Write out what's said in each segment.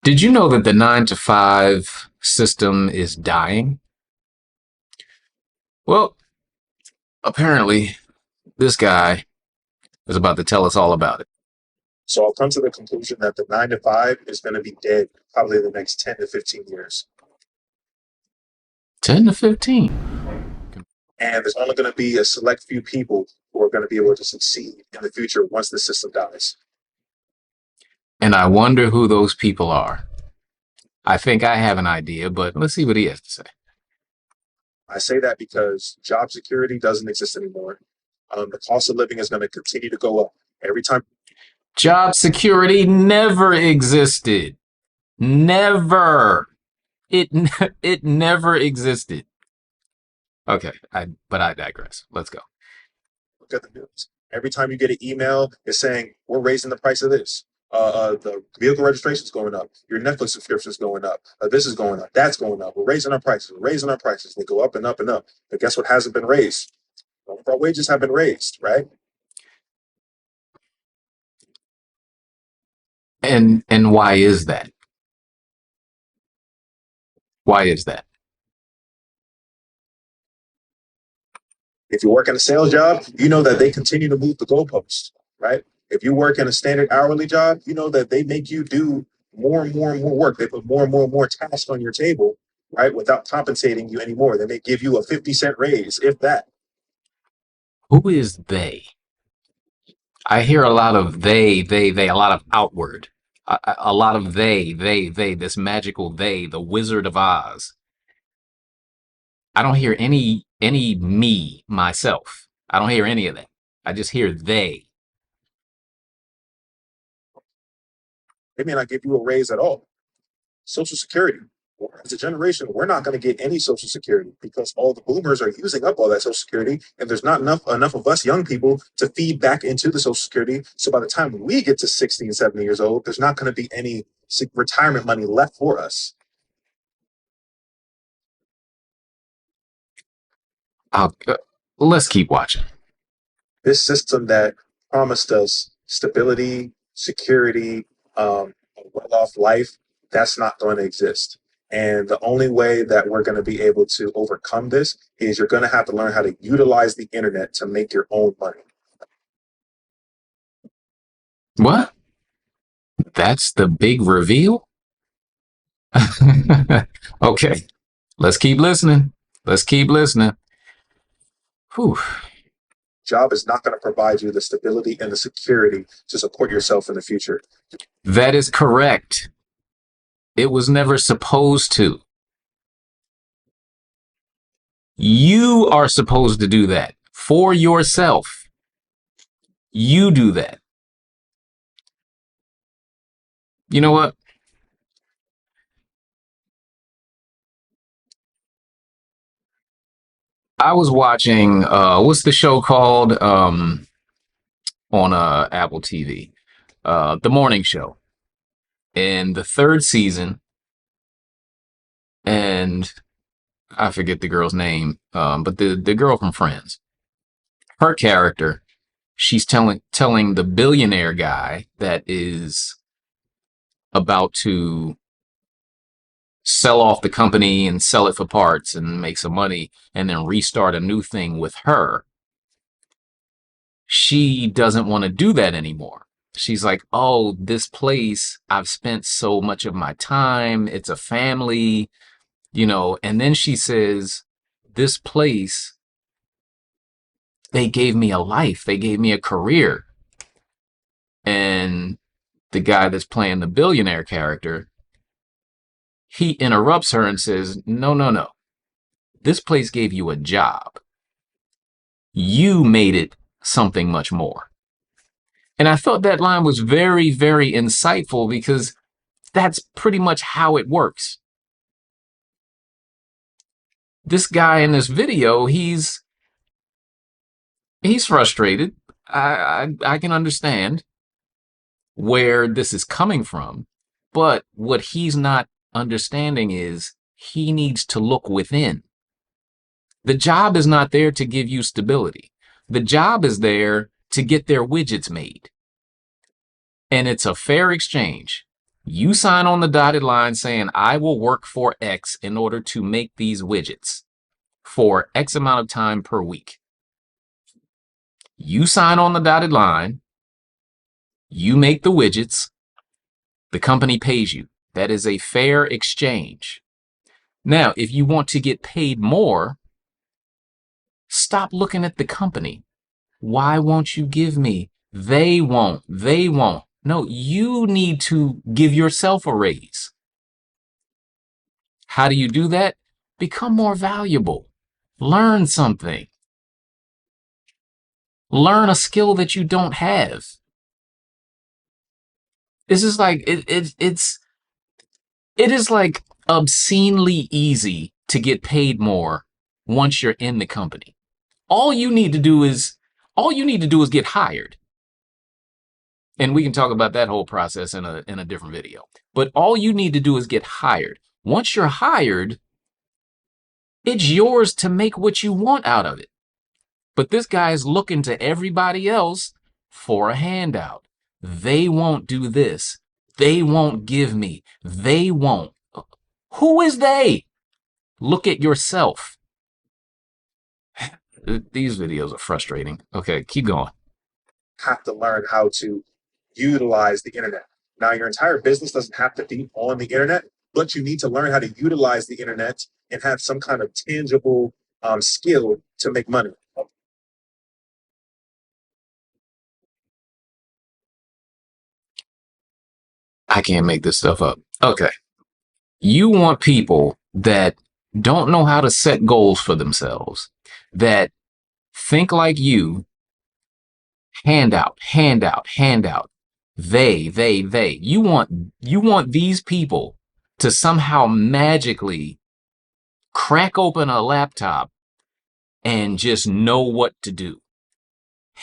Did you know that the 9 to 5 system is dying? Well, apparently, this guy is about to tell us all about it. So I'll come to the conclusion that the 9 to 5 is going to be dead probably the next 10 to 15 years. 10 to 15. And there's only going to be a select few people who are going to be able to succeed in the future once the system dies. And I wonder who those people are. I think I have an idea, but let's see what he has to say. I say that because job security doesn't exist anymore. The cost of living is going to continue to go up every time. Job security never existed. Never. It it never existed. Okay, but I digress. Let's go. Look at the news. Every time you get an email, it's saying we're raising the price of this. The vehicle registration is going up. Your Netflix subscription is going up. This is going up. That's going up. We're raising our prices. We're raising our prices. They go up and up and up. But guess what hasn't been raised? All of our wages have been raised, right? And why is that? Why is that? If you work in a sales job, you know that they continue to move the goalposts, right? If you work in a standard hourly job, you know that they make you do more and more and more work. They put more and more and more tasks on your table, right? Without compensating you anymore. They may give you a 50-cent raise, if that. Who is they? I hear a lot of they, a lot of outward. A lot of they, this magical they, the Wizard of Oz. I don't hear any me, myself. I don't hear any of that. I just hear they. They may not give you a raise at all. Social Security. As a generation, we're not going to get any Social Security because all the boomers are using up all that Social Security, and there's not enough of us young people to feed back into the Social Security. So by the time we get to 60 and 70 years old, there's not going to be any retirement money left for us. I'll, let's keep watching. This system that promised us stability, security, a well-off life, that's not going to exist. And the only way that we're going to be able to overcome this is you're going to have to learn how to utilize the internet to make your own money. What? That's the big reveal? Okay, let's keep listening. Let's keep listening. Whew. Job is not going to provide you the stability and the security to support yourself in the future. That is correct. It was never supposed to. You are supposed to do that for yourself. You do that. You know what? I was watching what's the show called on Apple TV? The Morning Show. In the 3rd season, and I forget the girl's name, but the girl from Friends, her character, she's telling the billionaire guy that is about to sell off the company and sell it for parts and make some money and then restart a new thing with her. She doesn't want to do that anymore. She's like, oh, this place, I've spent so much of my time. It's a family, you know. And then she says, this place, they gave me a life. They gave me a career. And the guy that's playing the billionaire character, he interrupts her and says, no, no, no. This place gave you a job. You made it something much more. And I thought that line was very, very insightful because that's pretty much how it works. This guy in this video, he's frustrated. I can understand where this is coming from, but what he's not understanding is he needs to look within. The job is not there to give you stability. The job is there to get their widgets made. And it's a fair exchange. You sign on the dotted line saying, I will work for X in order to make these widgets for X amount of time per week. You sign on the dotted line, you make the widgets, the company pays you. That is a fair exchange. Now, if you want to get paid more, stop looking at the company. Why won't you give me? They won't. They won't. No, you need to give yourself a raise. How do you do that? Become more valuable. Learn something. Learn a skill that you don't have. This is like it is like obscenely easy to get paid more once you're in the company. All you need to do is all you need to do is get hired. And we can talk about that whole process in a different video. But all you need to do is get hired. Once you're hired, it's yours to make what you want out of it. But this guy is looking to everybody else for a handout. They won't do this. They won't give me. They won't. Who is they? Look at yourself. These videos are frustrating. Okay, keep going. Have to learn how to utilize the internet. Now, your entire business doesn't have to be on the internet, but you need to learn how to utilize the internet and have some kind of tangible skill to make money. I can't make this stuff up. Okay. You want people that don't know how to set goals for themselves, that think like you, handout, handout, handout. They. You want these people to somehow magically crack open a laptop and just know what to do.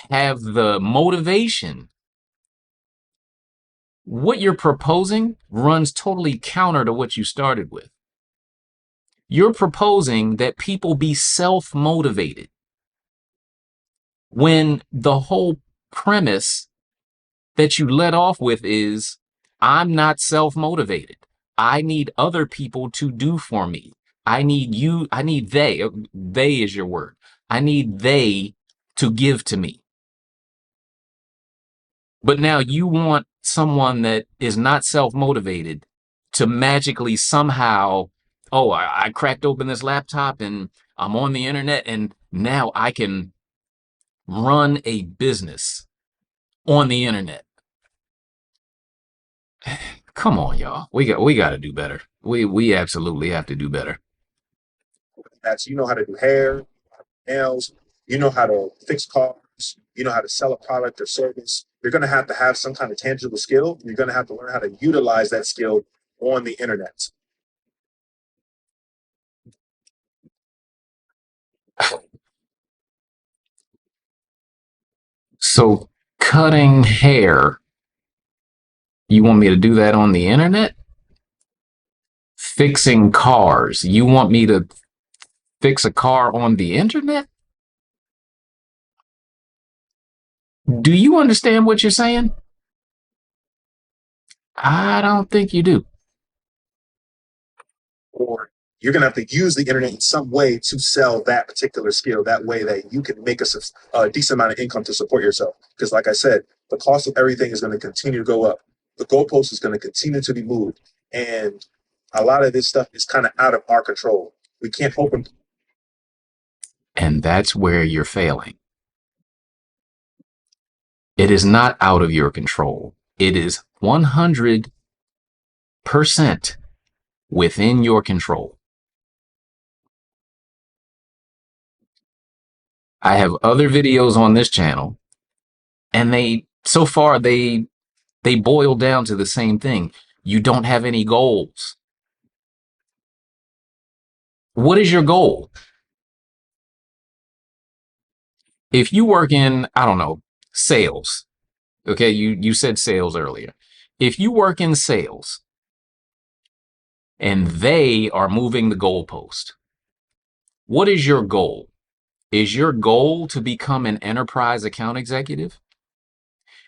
Have the motivation. What you're proposing runs totally counter to what you started with. You're proposing that people be self-motivated when the whole premise that you let off with is, I'm not self-motivated. I need other people to do for me. I need you. I need they. They is your word. I need they to give to me. But now you want someone that is not self-motivated to magically somehow, oh, I cracked open this laptop and I'm on the internet and now I can run a business on the internet. Come on, y'all. We got to do better. We absolutely have to do better. That's, you know how to do hair, nails, you know how to fix cars, you know how to sell a product or service. You're going to have some kind of tangible skill. You're going to have to learn how to utilize that skill on the internet. So cutting hair, you want me to do that on the internet? Fixing cars, you want me to fix a car on the internet? Do you understand what you're saying? I don't think you do. Or you're going to have to use the internet in some way to sell that particular skill. That way that you can make a decent amount of income to support yourself. Because like I said, the cost of everything is going to continue to go up. The goalpost is going to continue to be moved. And a lot of this stuff is kind of out of our control. We can't hope and And that's where you're failing. It is not out of your control. It is 100% within your control. I have other videos on this channel, and so far they boil down to the same thing. You don't have any goals. What is your goal? If you work in, I don't know, sales, okay, you said sales earlier. If you work in sales and they are moving the goalpost, what is your goal? Is your goal to become an enterprise account executive?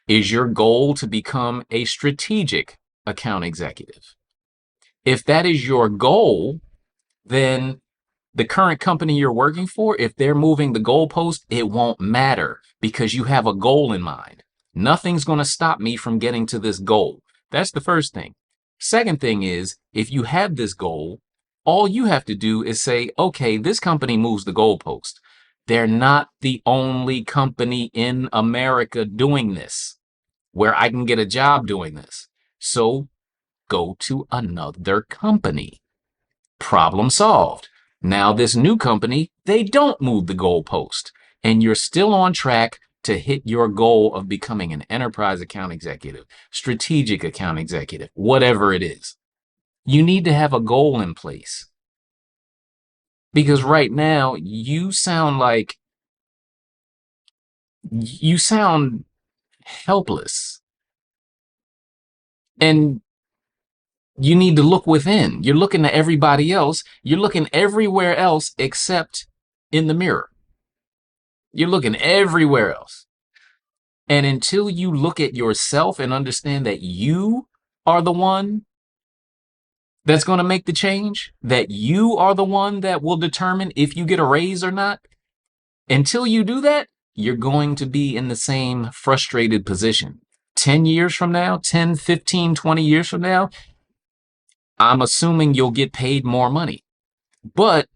Is your goal to become a strategic account executive. If that is your goal, then the current company you're working for, if they're moving the goalpost, it won't matter because you have a goal in mind. Nothing's going to stop me from getting to this goal. That's the first thing. Second thing is, if you have this goal, all you have to do is say, okay, this company moves the goalpost. They're not the only company in America doing this where I can get a job doing this. So go to another company. Problem solved. Now, this new company, they don't move the goalpost, and you're still on track to hit your goal of becoming an enterprise account executive, strategic account executive, whatever it is. You need to have a goal in place because right now you sound helpless, and you need to look within. You're looking at everybody else. You're looking everywhere else except in the mirror. You're looking everywhere else. And until you look at yourself and understand that you are the one that's going to make the change, that you are the one that will determine if you get a raise or not, until you do that, you're going to be in the same frustrated position. 10 years from now, 10, 15, 20 years from now, I'm assuming you'll get paid more money, but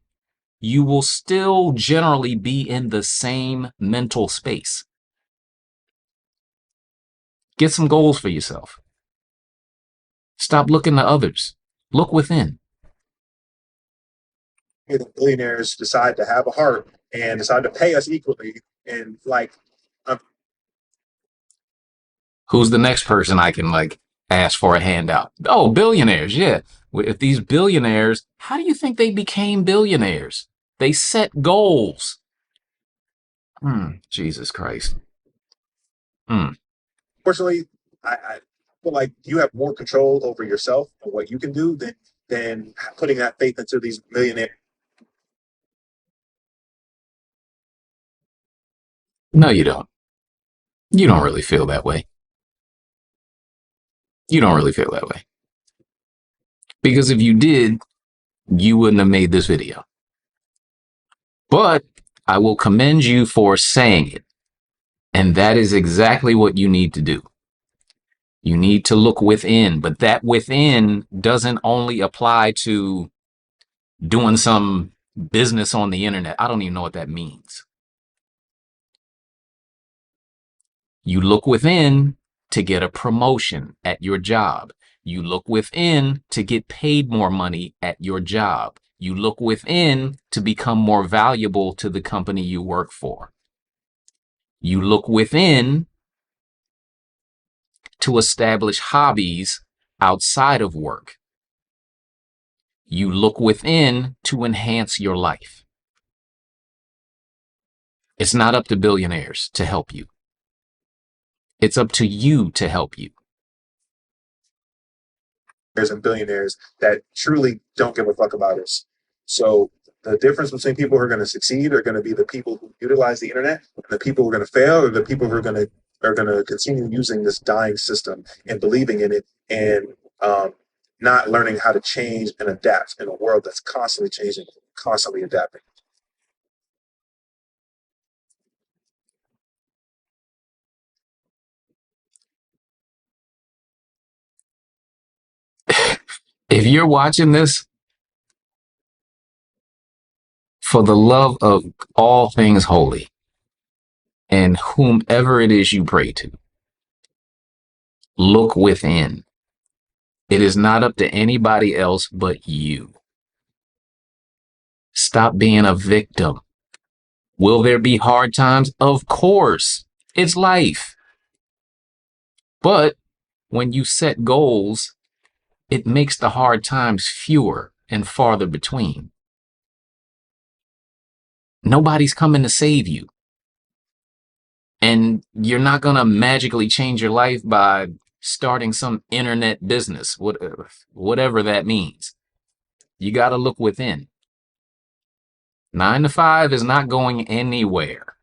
you will still generally be in the same mental space. Get some goals for yourself. Stop looking to others. Look within. The billionaires decide to have a heart and decide to pay us equally. And like, um, Who's the next person I can like ask for a handout? Oh, billionaires. Yeah. If these billionaires, how do you think they became billionaires? They set goals. Jesus Christ. Hmm. Fortunately, I feel like you have more control over yourself and what you can do than putting that faith into these millionaires. No, you don't. You don't really feel that way. You don't really feel that way. Because if you did, you wouldn't have made this video. But I will commend you for saying it. And that is exactly what you need to do. You need to look within, but that within doesn't only apply to doing some business on the internet. I don't even know what that means. You look within to get a promotion at your job. You look within to get paid more money at your job. You look within to become more valuable to the company you work for. You look within to establish hobbies outside of work. You look within to enhance your life. It's not up to billionaires to help you. It's up to you to help you. And billionaires that truly don't give a fuck about us. So the difference between people who are going to succeed are going to be the people who utilize the internet, and the people who are going to fail, or the people who are going to continue using this dying system and believing in it, and not learning how to change and adapt in a world that's constantly changing, constantly adapting. If you're watching this, for the love of all things holy and whomever it is you pray to, look within. It is not up to anybody else but you. Stop being a victim. Will there be hard times? Of course. It's life. But when you set goals, it makes the hard times fewer and farther between. Nobody's coming to save you. And you're not going to magically change your life by starting some internet business, whatever that means. You got to look within. 9 to 5 is not going anywhere.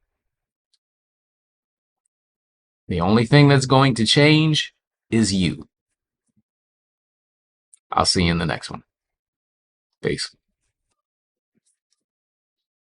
The only thing that's going to change is you. I'll see you in the next one. Peace.